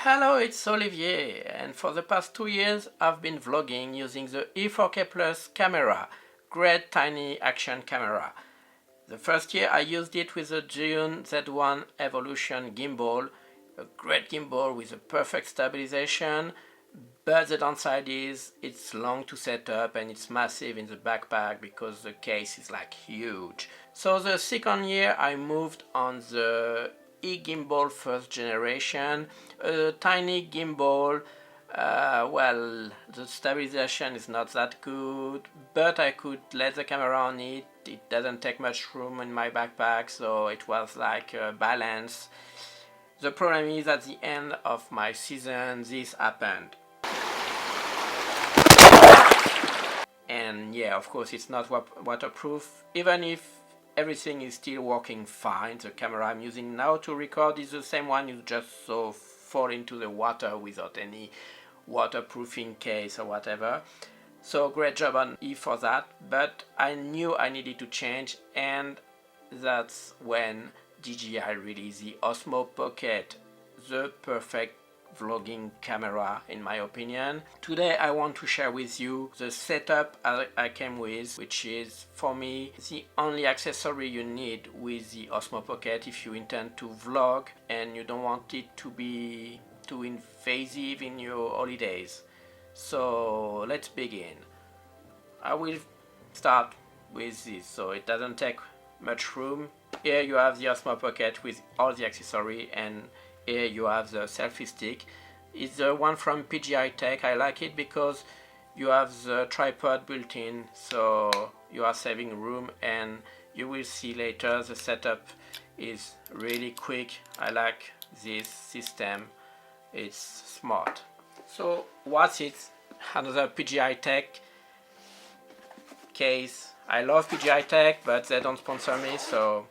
Hello, it's Olivier, and for the past 2 years I've been vlogging using the E4K Plus camera, great tiny action camera. The first year I used it with the Zhiyun Z1 Evolution gimbal, a great gimbal with a perfect stabilization, but the downside is it's long to set up and it's massive in the backpack because the case is like huge. So the second year I moved on the e-gimbal first generation, a tiny gimbal. Well, the stabilization is not that good, but I could let the camera on it. It doesn't take much room in my backpack, so it was like a balance. The problem is at the end of my season this happened. And yeah, of course it's not waterproof, even if everything is still working fine. The camera I'm using now to record is the same one you just saw fall into the water without any waterproofing case or whatever. So great job on E for that, but I knew I needed to change, and that's when DJI released the Osmo Pocket, the perfect vlogging camera in my opinion. Today I want to share with you the setup I came with, which is for me the only accessory you need with the Osmo Pocket if you intend to vlog and you don't want it to be too invasive in your holidays. So let's begin. I will start with this so it doesn't take much room. Here you have the Osmo Pocket with all the accessory, and here you have the selfie stick. It's the one from Pgytech. I like it because you have the tripod built in, so you are saving room, and you will see later the setup is really quick. I like this system, it's smart. So what's it? Another Pgytech case. I love Pgytech, but they don't sponsor me, so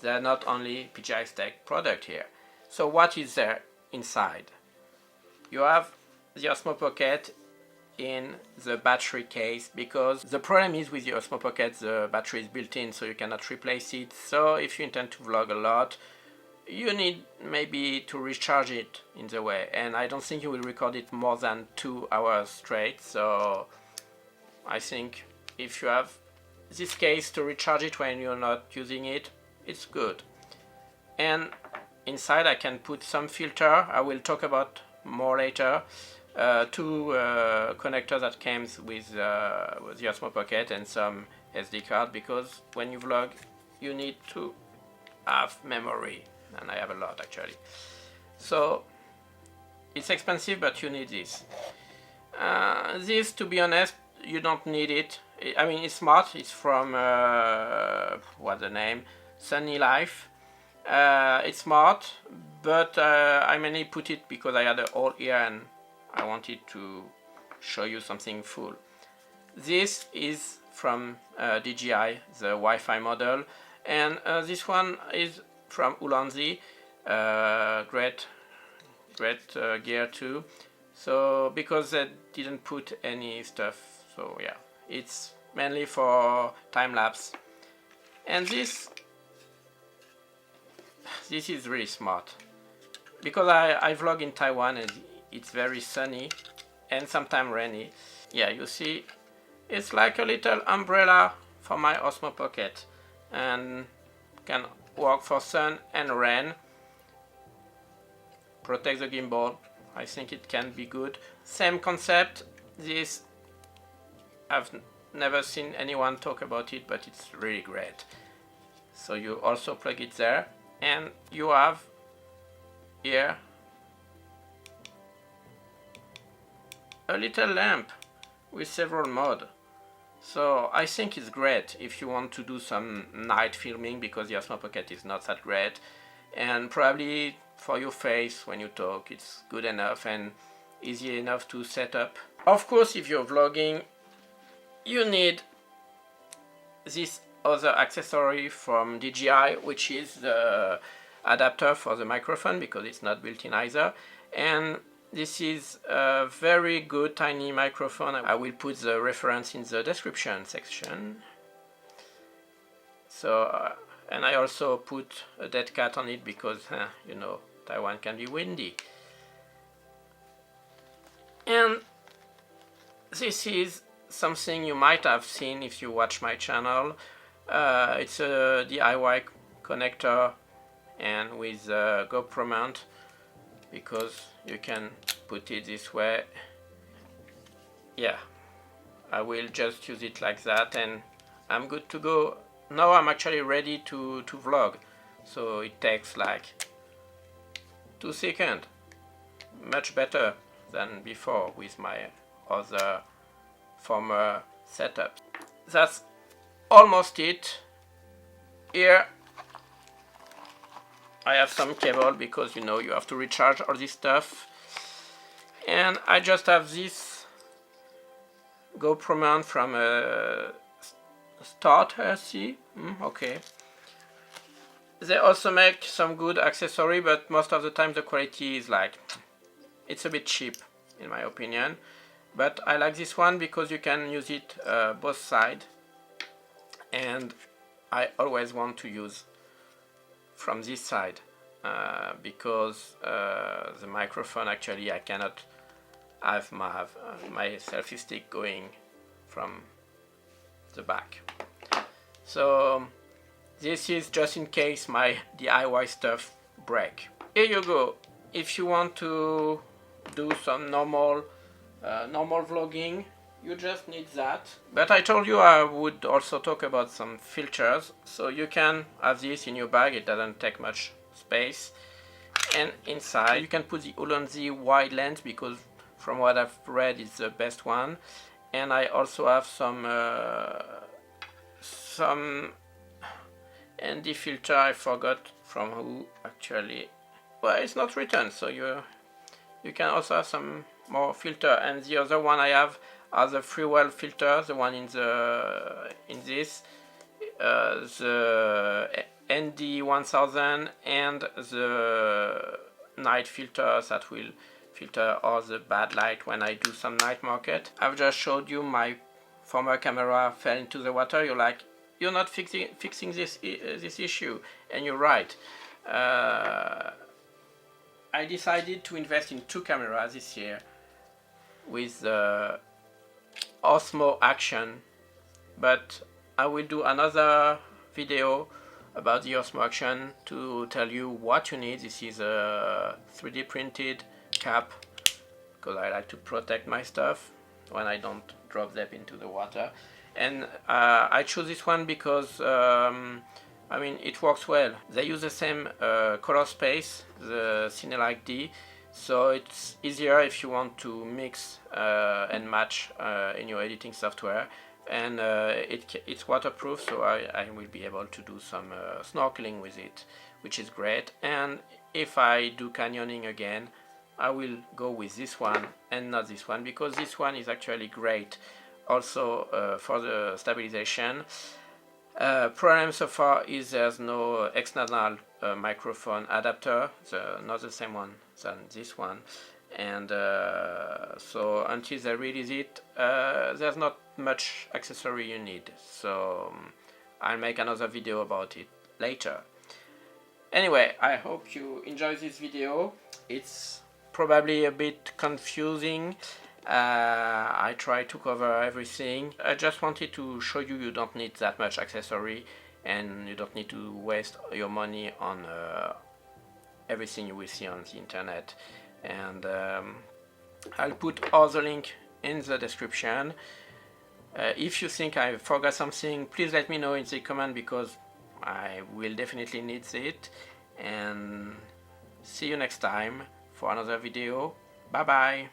they're not only Pgytech product here. So what is there inside? You have the Osmo Pocket in the battery case, because the problem is with the Osmo Pocket the battery is built in, so you cannot replace it. So if you intend to vlog a lot, you need maybe to recharge it in the way, and I don't think you will record it more than 2 hours straight. So I think if you have this case to recharge it when you're not using it, it's good. And inside I can put some filter, I will talk about more later. 2 connectors that came with the Osmo Pocket, and some SD card, because when you vlog you need to have memory, and I have a lot actually. So it's expensive, but you need this. This, to be honest, you don't need it. I mean, it's smart. It's from what's the name? Sunny Life. It's smart, but I mainly put it because I had a whole ear and I wanted to show you something full. This is from DJI, the Wi-Fi model, and this one is from Ulanzi. Great gear too. So because they didn't put any stuff, so yeah, it's mainly for time lapse. And this is really smart because I vlog in Taiwan and it's very sunny and sometimes rainy. Yeah, you see, it's like a little umbrella for my Osmo Pocket, and can work for sun and rain. Protect the gimbal. I think it can be good. Same concept. This, I've never seen anyone talk about it, but it's really great. So you also plug it there, and you have here a little lamp with several modes. So I think it's great if you want to do some night filming, because the Osmo Pocket is not that great, and probably for your face when you talk it's good enough and easy enough to set up. Of course, if you're vlogging, you need this other accessory from DJI, which is the adapter for the microphone, because it's not built in either. And this is a very good tiny microphone. I will put the reference in the description section. So and I also put a dead cat on it because you know, Taiwan can be windy. And this is something you might have seen if you watch my channel. It's a DIY connector and with a GoPro mount, because you can put it this way. Yeah, I will just use it like that and I'm good to go. Now I'm actually ready to vlog, so it takes like 2 seconds. Much better than before with my other former setup. That's almost it. Here I have some cable because you know you have to recharge all this stuff, and I just have this GoPro mount from a Start RC. Okay. They also make some good accessory, but most of the time the quality is like, it's a bit cheap in my opinion. But I like this one because you can use it both sides, and I always want to use from this side because the microphone, actually I cannot have my selfie stick going from the back. So this is just in case my DIY stuff break. Here you go. If you want to do some normal vlogging, you just need that. But I told you I would also talk about some filters, so you can have this in your bag. It doesn't take much space, and inside you can put the Ulanzi wide lens, because from what I've read it's the best one. And I also have some ND filter. I forgot from who actually. Well, it's not written, so you can also have some more filter. And the other one I have are the freewheel filter, the one in this, the ND1000 and the night filters that will filter all the bad light when I do some night market. I've just showed you my former camera fell into the water. You're like, you're not fixing this issue, and you're right. I decided to invest in 2 cameras this year with the Osmo Action, but I will do another video about the Osmo Action to tell you what you need. This is a 3D printed cap, because I like to protect my stuff when I don't drop them into the water. And I chose this one because I mean, it works well. They use the same color space, the Cinelike D, so it's easier if you want to mix and match in your editing software. And it's waterproof, so I will be able to do some snorkeling with it, which is great. And if I do canyoning again, I will go with this one and not this one, because this one is actually great also for the stabilization. Problem so far is there's no external microphone adapter, not the same one than this one, and so until they release it, there's not much accessory you need, so I'll make another video about it later. Anyway, I hope you enjoy this video. It's probably a bit confusing. I try to cover everything. I just wanted to show you don't need that much accessory, and you don't need to waste your money on everything you will see on the internet. And I'll put all the link in the description. If you think I forgot something, please let me know in the comment, because I will definitely need it. And see you next time for another video. Bye bye.